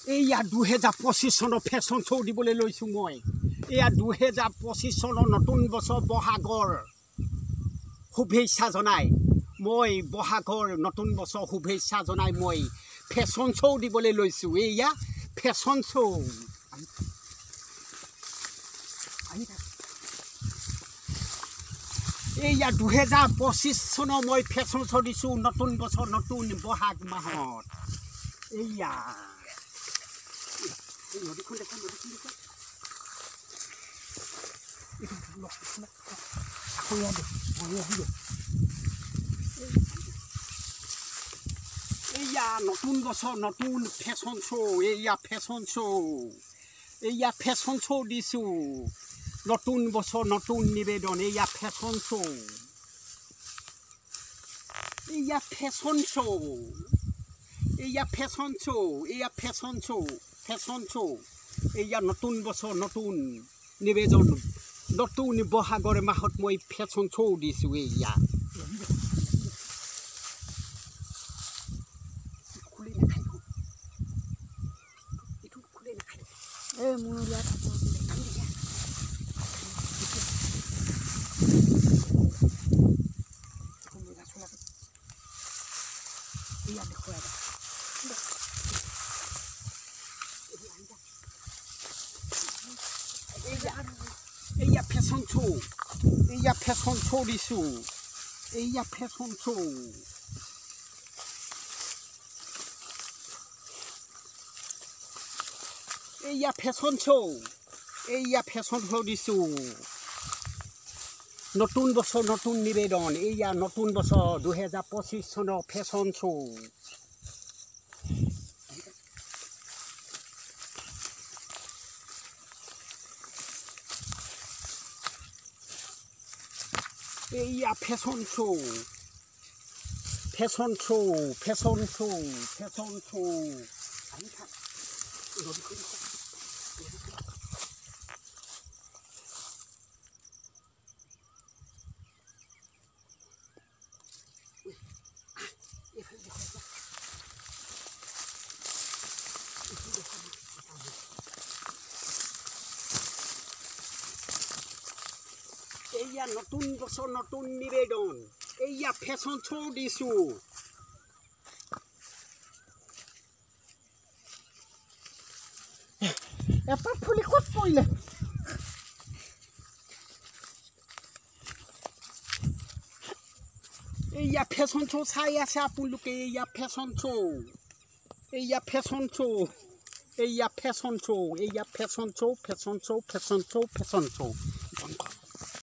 এয়া 2025 চনৰ fashion show' দিবলৈ লৈছোঁ মই এয়া 2025 চনৰ নতুন বছৰ বহাগৰ শুভেচ্ছা জনাই মই বহাগৰ নতুন বছৰ শুভেচ্ছা জনাই মই ফেশ্বন শ্ব' দিবলৈ লৈছোঁ এয়া ফেশ্বন শ্ব' এয়া 2025 চনৰ মই ফেশ্বন শ্ব' দিছোঁ নতুন বছৰ নতুন বহাগ মাহত এয়া নদীখন দেখা এয়া নতুন বছৰ নতুন ফেশ্বন শ্ব' এয়া ফেশ্বন শ্ব' এয়া ফেশ্বন শ্ব' দিছোঁ নতুন বছৰ নতুন নিবেদন এয়া ফেশ্বন শ্ব' এয়া ফেশ্বন শ্ব' এয়া ফেশ্বন শ্ব' এয়া ফেশ্বন শ্ব' ফেশ্বন শ্ব' এয়া নতুন বছৰ নতুন নিবেদন নতুন বহাগৰ মাহত মই ফেশ্বন শ্ব' দিছোঁ এয়া এয়া ফেশ্বন শ্ব' এয়া ফেশ্বন শ্ব' দিছোঁ এয়া ফেশ্বন শ্ব' এয়া ফেশ্বন শ্ব' এয়া ফেশ্বন শ্ব' দিছোঁ নতুন বছৰ নতুন নিবেদন এয়া নতুন বছৰ 2025 চনৰ ফেশ্বন শ্ব' এয়া fashion show' fashion show' fashion show' fashion show' এয়া নতুন বছৰ নতুন নিবেদন এয়া ফেশ্বন শ্ব' দিছোঁ এটা ফুলি ক'ত পৰিলে এয়া ফেশ্বন শ্ব' চাই আছে আপোনালোকে এয়া ফেশ্বন শ্ব' এয়া ফেশ্বন শ্ব' এয়া ফেশ্বন শ্ব' এয়া fashion show' fashion show' fashion show' fashion show'